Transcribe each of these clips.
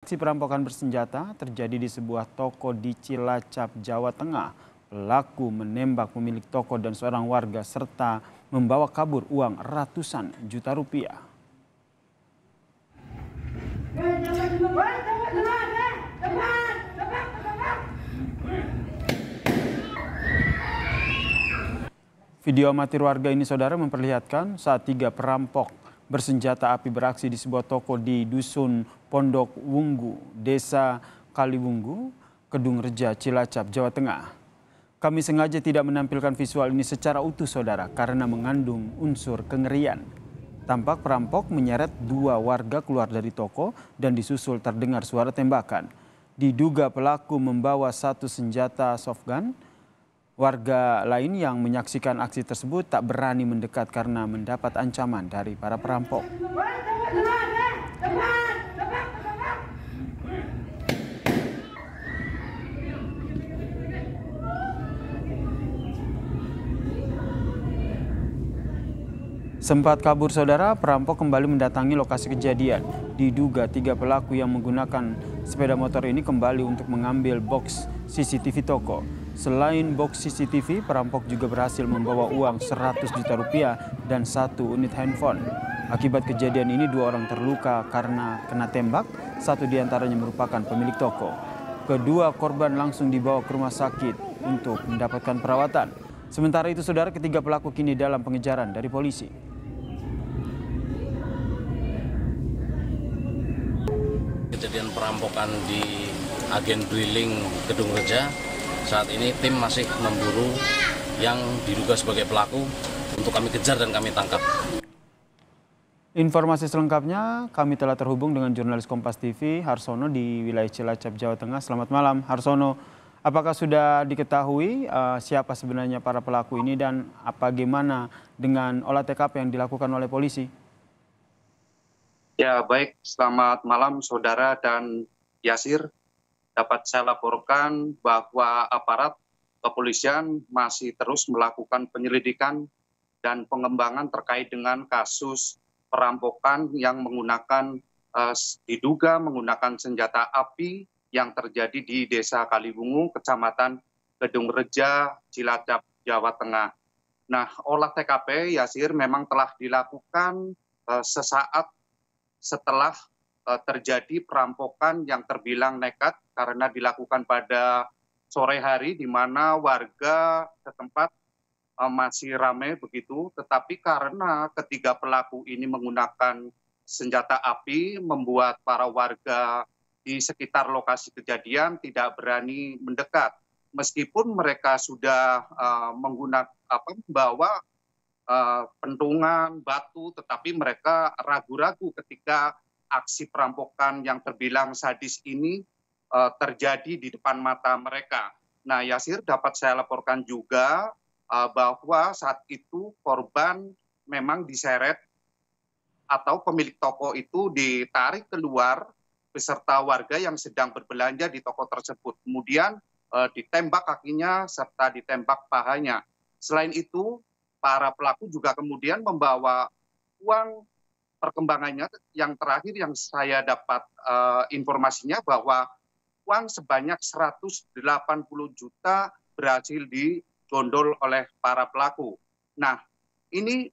Aksi perampokan bersenjata terjadi di sebuah toko di Cilacap, Jawa Tengah. Pelaku menembak pemilik toko dan seorang warga serta membawa kabur uang ratusan juta rupiah. Video amatir warga ini saudara memperlihatkan saat 3 perampok bersenjata api beraksi di sebuah toko di Dusun Pondok Wunggu, Desa Kaliwunggu, Kedung Reja, Cilacap, Jawa Tengah. Kami sengaja tidak menampilkan visual ini secara utuh saudara karena mengandung unsur kengerian. Tampak perampok menyeret 2 warga keluar dari toko dan disusul terdengar suara tembakan. Diduga pelaku membawa 1 senjata softgun. Warga lain yang menyaksikan aksi tersebut tak berani mendekat karena mendapat ancaman dari para perampok. Sempat kabur saudara, perampok kembali mendatangi lokasi kejadian. Diduga 3 pelaku yang menggunakan sepeda motor ini kembali untuk mengambil box CCTV toko. Selain box CCTV, perampok juga berhasil membawa uang 100 juta rupiah dan 1 unit handphone. Akibat kejadian ini 2 orang terluka karena kena tembak, 1 diantaranya merupakan pemilik toko. Kedua korban langsung dibawa ke rumah sakit untuk mendapatkan perawatan. Sementara itu saudara, ketiga pelaku kini dalam pengejaran dari polisi. Kejadian perampokan di Agen Drilling Kedung Reja, saat ini tim masih memburu yang diduga sebagai pelaku untuk kami kejar dan kami tangkap. Informasi selengkapnya kami telah terhubung dengan jurnalis Kompas TV Harsono di wilayah Cilacap, Jawa Tengah. Selamat malam Harsono. Apakah sudah diketahui siapa sebenarnya para pelaku ini dan bagaimana dengan olah TKP yang dilakukan oleh polisi? Ya baik, selamat malam saudara dan Yasir. Dapat saya laporkan bahwa aparat kepolisian masih terus melakukan penyelidikan dan pengembangan terkait dengan kasus perampokan yang diduga menggunakan senjata api yang terjadi di Desa Kaliwungu, Kecamatan Kedung Reja, Cilacap, Jawa Tengah. Nah, olah TKP Yasir memang telah dilakukan sesaat setelah terjadi perampokan yang terbilang nekat karena dilakukan pada sore hari di mana warga setempat masih ramai begitu, tetapi karena ketiga pelaku ini menggunakan senjata api membuat para warga di sekitar lokasi kejadian tidak berani mendekat. Meskipun mereka sudah membawa pentungan, batu, tetapi mereka ragu-ragu ketika aksi perampokan yang terbilang sadis ini terjadi di depan mata mereka. Nah, Yasir, dapat saya laporkan juga bahwa saat itu korban memang diseret atau pemilik toko itu ditarik keluar beserta warga yang sedang berbelanja di toko tersebut. Kemudian ditembak kakinya serta ditembak pahanya. Selain itu, para pelaku juga kemudian membawa uang. Perkembangannya yang terakhir yang saya dapat informasinya bahwa uang sebanyak 180 juta berhasil digondol oleh para pelaku. Nah, ini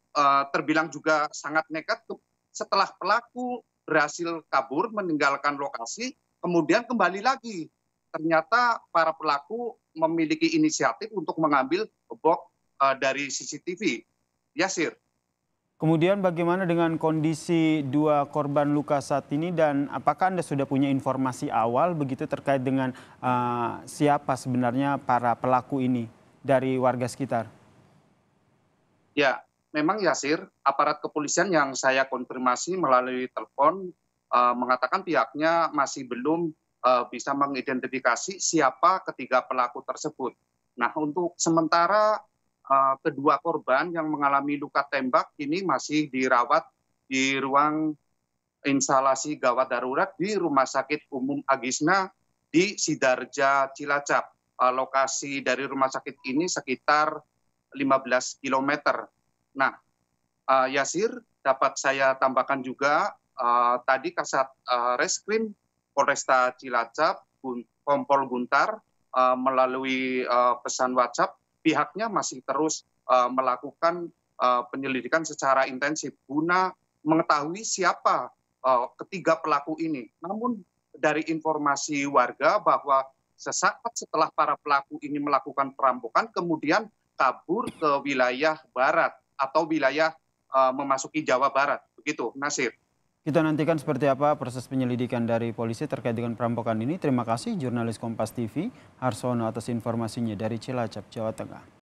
terbilang juga sangat nekat setelah pelaku berhasil kabur meninggalkan lokasi, kemudian kembali lagi. Ternyata para pelaku memiliki inisiatif untuk mengambil box dari CCTV. Yasir. Kemudian bagaimana dengan kondisi 2 korban luka saat ini dan apakah Anda sudah punya informasi awal begitu terkait dengan siapa sebenarnya para pelaku ini dari warga sekitar? Ya, memang Yasir, aparat kepolisian yang saya konfirmasi melalui telepon mengatakan pihaknya masih belum bisa mengidentifikasi siapa ketiga pelaku tersebut. Nah, untuk sementara kedua korban yang mengalami luka tembak ini masih dirawat di ruang instalasi gawat darurat di Rumah Sakit Umum Agisna di Sidarja, Cilacap. Lokasi dari rumah sakit ini sekitar 15 km. Nah, Yasir, dapat saya tambahkan juga tadi Kasat Reskrim Polresta Cilacap, Kompol Guntar, melalui pesan WhatsApp, pihaknya masih terus melakukan penyelidikan secara intensif guna mengetahui siapa ketiga pelaku ini. Namun dari informasi warga bahwa sesaat setelah para pelaku ini melakukan perampokan, kemudian kabur ke wilayah barat atau wilayah memasuki Jawa Barat. Begitu, Nasir. Kita nantikan seperti apa proses penyelidikan dari polisi terkait dengan perampokan ini. Terima kasih jurnalis Kompas TV Harsono atas informasinya dari Cilacap, Jawa Tengah.